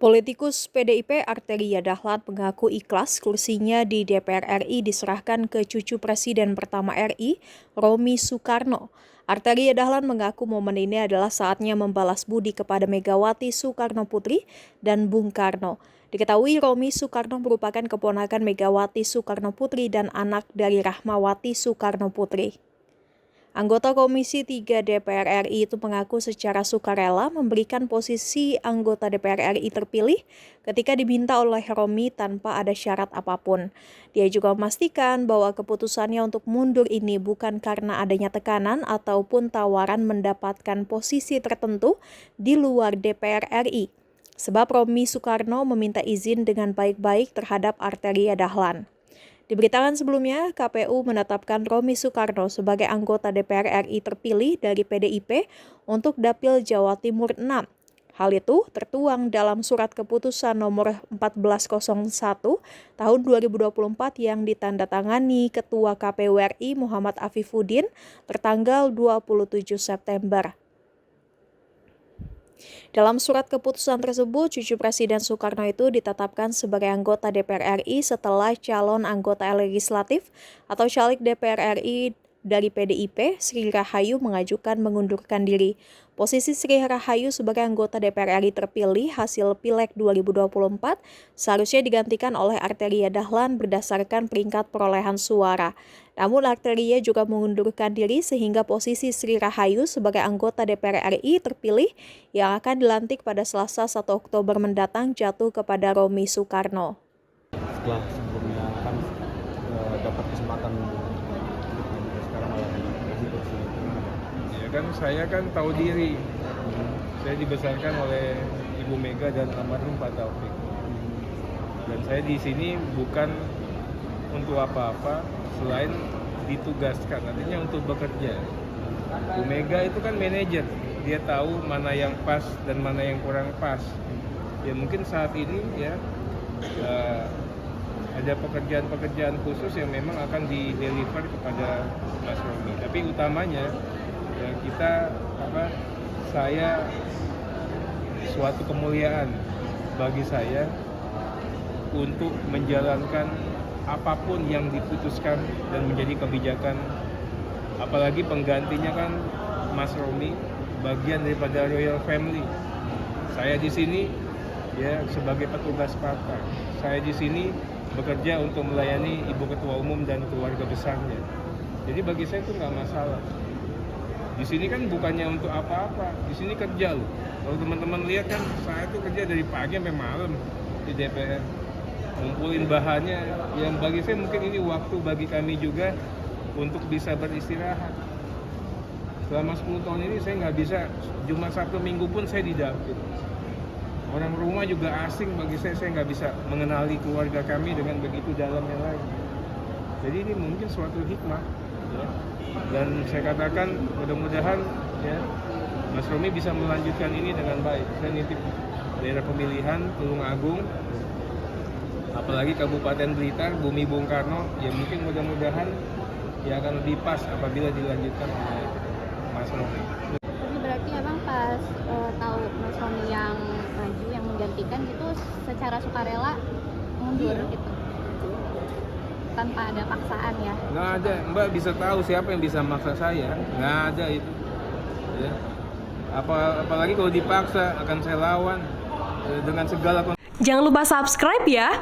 Politikus PDIP Arteria Dahlan mengaku ikhlas kursinya di DPR RI diserahkan ke cucu Presiden pertama RI, Romy Soekarno. Arteria Dahlan mengaku momen ini adalah saatnya membalas budi kepada Megawati Soekarno Putri dan Bung Karno. Diketahui Romy Soekarno merupakan keponakan Megawati Soekarno Putri dan anak dari Rahmawati Soekarno Putri. Anggota Komisi 3 DPR RI itu mengaku secara sukarela memberikan posisi anggota DPR RI terpilih ketika diminta oleh Romy tanpa ada syarat apapun. Dia juga memastikan bahwa keputusannya untuk mundur ini bukan karena adanya tekanan ataupun tawaran mendapatkan posisi tertentu di luar DPR RI. Sebab Romy Soekarno meminta izin dengan baik-baik terhadap Arteria Dahlan. Diberitakan sebelumnya, KPU menetapkan Romy Soekarno sebagai anggota DPR RI terpilih dari PDIP untuk Dapil Jawa Timur 6. Hal itu tertuang dalam surat keputusan nomor 1401 tahun 2024 yang ditandatangani Ketua KPU RI Muhammad Afifuddin tertanggal 27 September. Dalam surat keputusan tersebut, cucu Presiden Soekarno itu ditetapkan sebagai anggota DPR RI setelah calon anggota legislatif atau caleg DPR RI dari PDIP, Sri Rahayu mengajukan mengundurkan diri. Posisi Sri Rahayu sebagai anggota DPR RI terpilih hasil Pileg 2024 seharusnya digantikan oleh Arteria Dahlan berdasarkan peringkat perolehan suara. Namun Arteria juga mengundurkan diri sehingga posisi Sri Rahayu sebagai anggota DPR RI terpilih yang akan dilantik pada Selasa 1 Oktober mendatang jatuh kepada Romy Soekarno. Setelah sebelumnya kan dapat kesempatan kan saya kan tahu diri, saya dibesarkan oleh Ibu Mega dan almarhum Pak Taufik, dan saya di sini bukan untuk apa-apa selain ditugaskan, artinya untuk bekerja. Bu Mega itu kan manajer, dia tahu mana yang pas dan mana yang kurang pas. Ya mungkin saat ini ya ada pekerjaan-pekerjaan khusus yang memang akan di-deliver kepada Mas Romy, tapi utamanya ya saya suatu kemuliaan bagi saya untuk menjalankan apapun yang diputuskan dan menjadi kebijakan, apalagi penggantinya kan Mas Romy bagian daripada Royal Family. Saya di sini ya sebagai petugas partai, saya di sini bekerja untuk melayani Ibu Ketua Umum dan keluarga besarnya. Jadi bagi saya itu nggak masalah. Di sini kan bukannya untuk apa-apa, di sini kerja loh. Kalau teman-teman lihat kan, saya tuh kerja dari pagi sampai malam di DPR, ngumpulin bahannya. Yang bagi saya mungkin ini waktu bagi kami juga untuk bisa beristirahat. Selama 10 tahun ini saya nggak bisa, cuma Sabtu Minggu pun saya di dapur. Orang rumah juga asing bagi saya nggak bisa mengenali keluarga kami dengan begitu dalamnya lagi. Jadi ini mungkin suatu hikmah. Ya. Dan saya katakan mudah-mudahan ya Mas Romy bisa melanjutkan ini dengan baik. Saya nitip daerah pemilihan Tulungagung, apalagi Kabupaten Blitar, Bumi Bung Karno, ya mungkin mudah-mudahan ya akan lebih pas apabila dilanjutkan oleh Mas Romy. Ini berarti abang pas tahu Mas Romy yang maju, yang menggantikan itu secara sukarela mundur gitu, tanpa ada paksaan ya? Nggak ada, Mbak bisa tahu siapa yang bisa maksa saya, nggak ada itu ya. Apalagi kalau dipaksa akan saya lawan dengan segala. Jangan lupa subscribe ya.